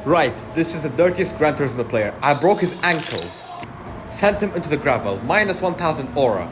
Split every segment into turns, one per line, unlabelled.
Right, this is the dirtiest Gran Turismo player. I broke his ankles. Sent him into the gravel. Minus 1000 aura.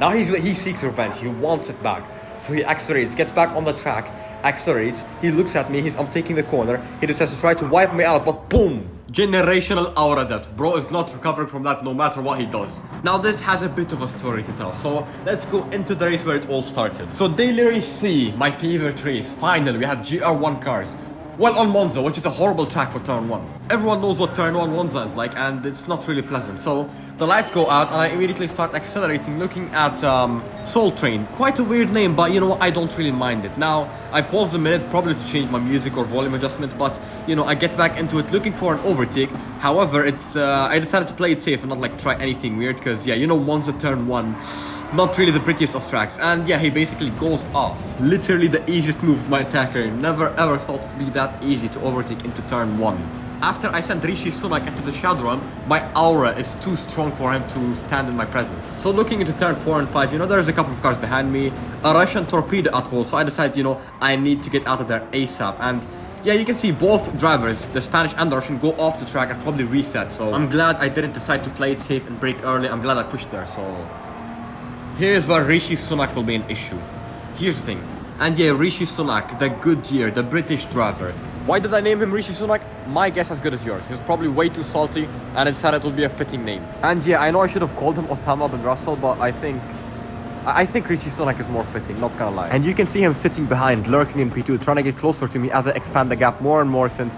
Now he seeks revenge. He wants it back. So he accelerates, gets back on the track, accelerates. He looks at me. I'm taking the corner. He decides to try to wipe me out, but boom! Generational aura depth. Bro is not recovering from that no matter what he does. Now this has a bit of a story to tell. So let's go into the race where it all started. So Daily Race C, my favorite race. Finally, we have GR1 cars. Well, on Monza, which is a horrible track for turn 1. Everyone knows what turn 1 Monza is like, and it's not really pleasant. So the lights go out, and I immediately start accelerating, looking at Soul Train. Quite a weird name, but you know what, I don't really mind it. Now, I pause a minute, probably to change my music or volume adjustment, but you know, I get back into it looking for an overtake. However, I decided to play it safe and not like try anything weird, because yeah, you know, Monza turn 1, not really the prettiest of tracks. And yeah, he basically goes off. Literally the easiest move of my attacker. Never ever thought it would be that easy to overtake into turn 1. After I sent Rishi Sunak into the shadow run, my aura is too strong for him to stand in my presence. So looking into turn 4 and 5, you know, there's a couple of cars behind me, a Russian torpedo at full, so I decided, you know, I need to get out of there ASAP. And yeah, you can see both drivers, the Spanish and the Russian, go off the track and probably reset. So I'm glad I didn't decide to play it safe and brake early. I'm glad I pushed there. So here's where Rishi Sunak will be an issue. Here's the thing. And yeah, Rishi Sunak, the Goodyear, the British driver. Why did I name him Rishi Sunak? My guess as good as yours. He's probably way too salty, and I decided it would be a fitting name. And yeah, I know I should have called him Osama bin Russell, but I think Rishi Sunak is more fitting, not gonna lie. And you can see him sitting behind, lurking in P2, trying to get closer to me as I expand the gap more and more, since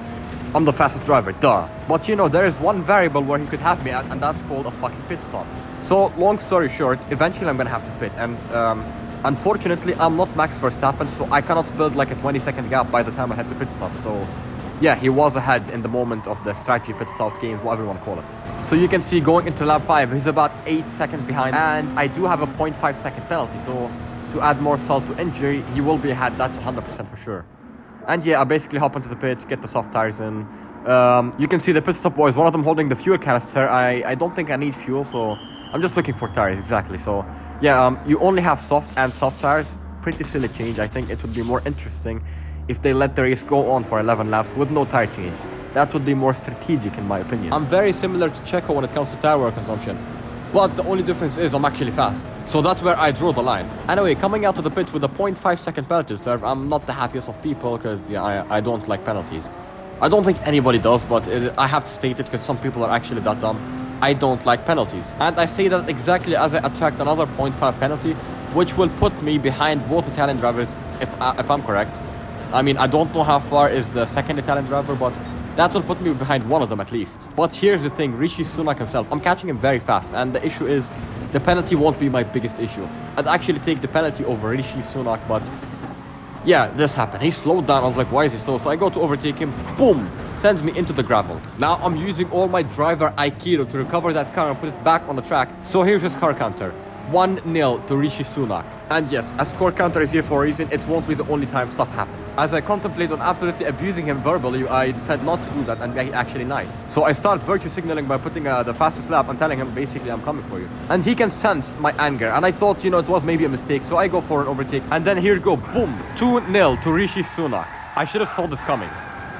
I'm the fastest driver, duh. But you know, there is one variable where he could have me at, and that's called a fucking pit stop. So, long story short, eventually I'm gonna have to pit, and unfortunately, I'm not Max Verstappen, so I cannot build like a 20-second gap by the time I hit the pit stop. So yeah, he was ahead in the moment of the strategy pit stop games, whatever you want to call it. So you can see going into lap 5, he's about 8 seconds behind, and I do have a 0.5 second penalty, so to add more salt to injury, he will be ahead, that's 100% for sure. And yeah, I basically hop into the pits, get the soft tires in. You can see the pit stop boys, one of them holding the fuel canister. I don't think I need fuel, so I'm just looking for tires, exactly. So yeah, you only have soft and soft tires. Pretty silly change. I think it would be more interesting if they let the race go on for 11 laps with no tire change. That would be more strategic in my opinion. I'm very similar to Checo when it comes to tire wear consumption, but the only difference is I'm actually fast. So that's where I draw the line. Anyway, coming out of the pits with a 0.5 second penalty serve, I'm not the happiest of people, because yeah, I don't like penalties. I don't think anybody does, but I have to state it because some people are actually that dumb. I don't like penalties. And I say that exactly as I attract another 0.5 penalty, which will put me behind both Italian drivers, if I'm correct. I mean, I don't know how far is the second Italian driver, but that will put me behind one of them at least. But here's the thing, Rishi Sunak himself, I'm catching him very fast, and the issue is, the penalty won't be my biggest issue. I'd actually take the penalty over Rishi Sunak, but yeah, this happened. He slowed down. I was like, why is he slow? So I go to overtake him. Boom! Sends me into the gravel. Now I'm using all my driver Aikido to recover that car and put it back on the track. So here's his car counter. 1-0 to Rishi Sunak. And yes, a score counter is here for a reason. It won't be the only time stuff happens. As I contemplate on absolutely abusing him verbally, I decide not to do that and be actually nice. So I start virtue signaling by putting the fastest lap and telling him basically I'm coming for you. And he can sense my anger. And I thought, you know, it was maybe a mistake. So I go for an overtake. And then here we go. Boom. 2-0 to Rishi Sunak. I should have saw this coming.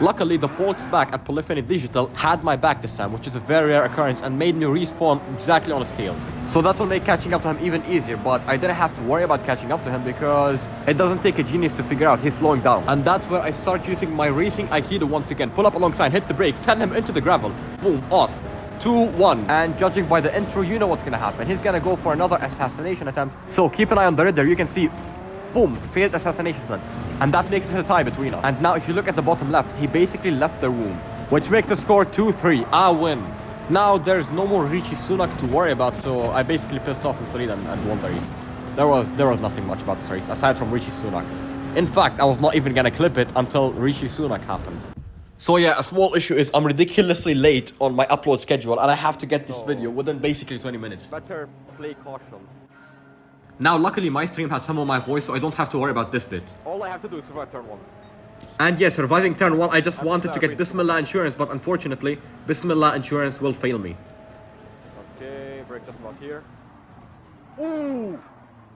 Luckily, the folks back at Polyphony Digital had my back this time, which is a very rare occurrence, and made me respawn exactly on his tail. So that will make catching up to him even easier, but I didn't have to worry about catching up to him because it doesn't take a genius to figure out he's slowing down. And that's where I start using my racing Aikido once again. Pull up alongside, hit the brake, send him into the gravel. Boom, off. 2-1. And judging by the intro, you know what's gonna happen. He's gonna go for another assassination attempt. So keep an eye on the radar. You can see, boom, failed assassination attempt. And that makes it a tie between us. And now if you look at the bottom left, he basically left the room, which makes the score 2-3. I win. Now there's no more Rishi Sunak to worry about, so I basically pissed off into the lead and won the race. There was nothing much about this race, aside from Rishi Sunak. In fact, I was not even gonna clip it until Rishi Sunak happened. So yeah, a small issue is I'm ridiculously late on my upload schedule, and I have to get this video within basically 20 minutes. Better play caution. Now, luckily, my stream had some of my voice, so I don't have to worry about this bit. All I have to do is survive turn 1. And yeah, surviving turn 1, I just wanted to get Bismillah insurance, but unfortunately, Bismillah insurance will fail me. Okay, brake just about here. Ooh!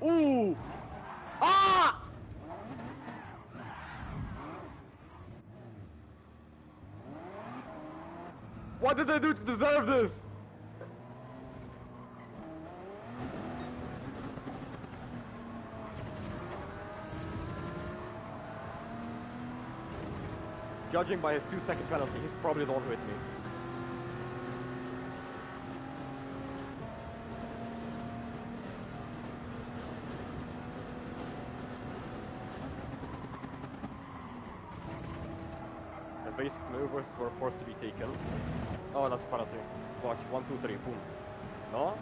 Ooh! Ah! What did I do to deserve this? Judging by his 2-second penalty, he's probably the one who hit me. Basic maneuvers were forced to be taken. Oh, that's penalty. Watch, 1, 2, 3, boom. No?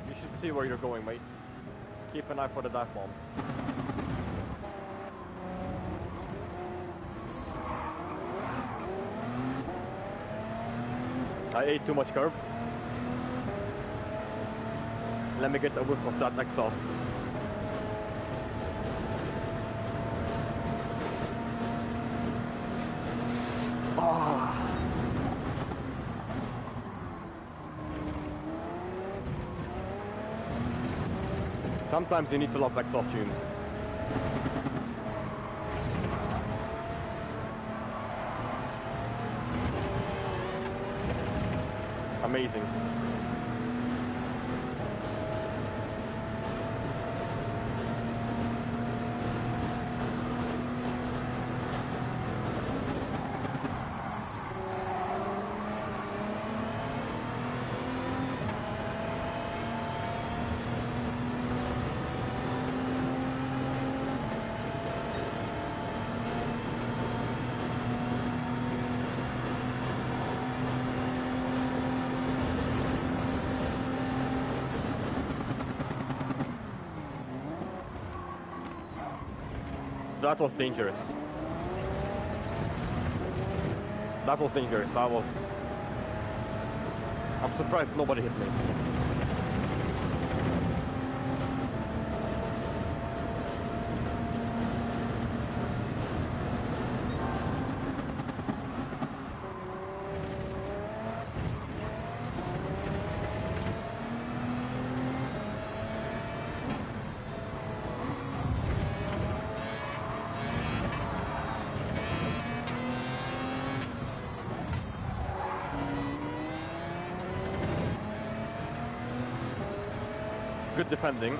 You should see where you're going, mate. Keep an eye for the dive bomb. I ate too much curb. Let me get a whiff of that exhaust. Ah. Sometimes you need to love exhaust tunes. Amazing. That was dangerous. That was dangerous. I'm surprised nobody hit me. Good defending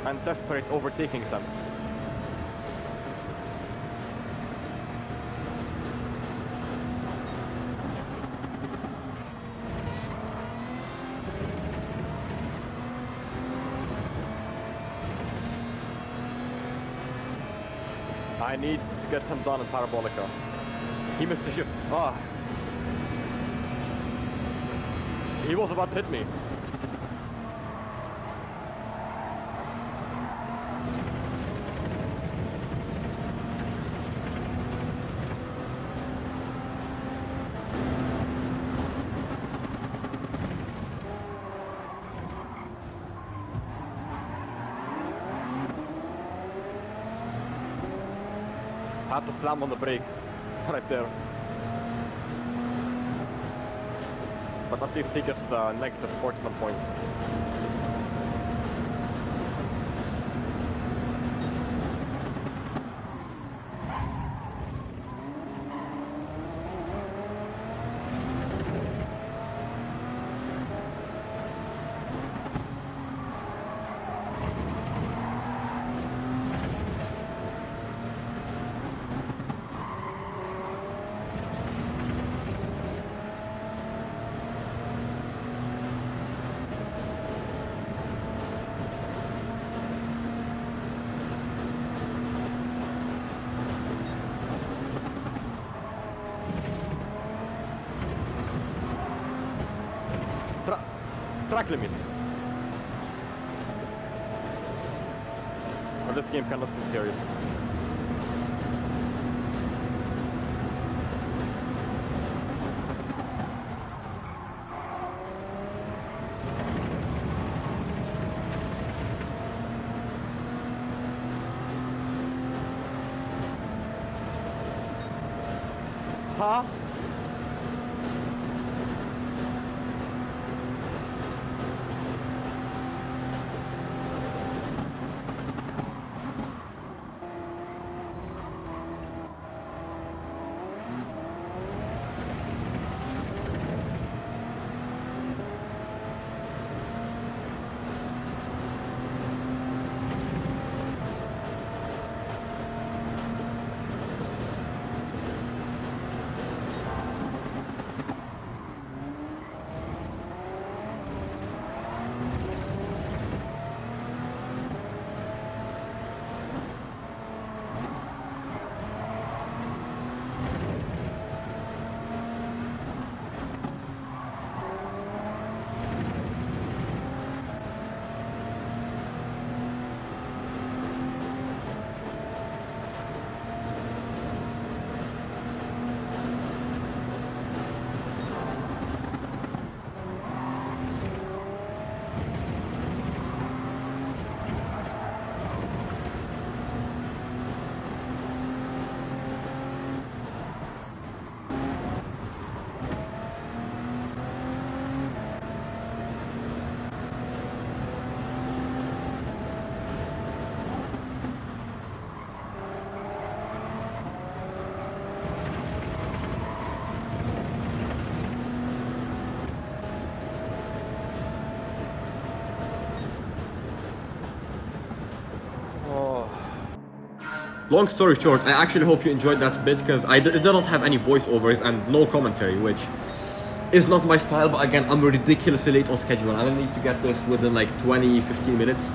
and desperate overtaking attempts. I need to get him done in Parabolica. He missed the shift. Ah. He was about to hit me. Had to slam on the brakes right there. But at least he gets the negative sportsman point. Track limit. Or this game cannot be serious. Huh? Long story short, I actually hope you enjoyed that bit because it did not have any voiceovers and no commentary, which is not my style. But again, I'm ridiculously late on schedule and I need to get this within like 20-15 minutes.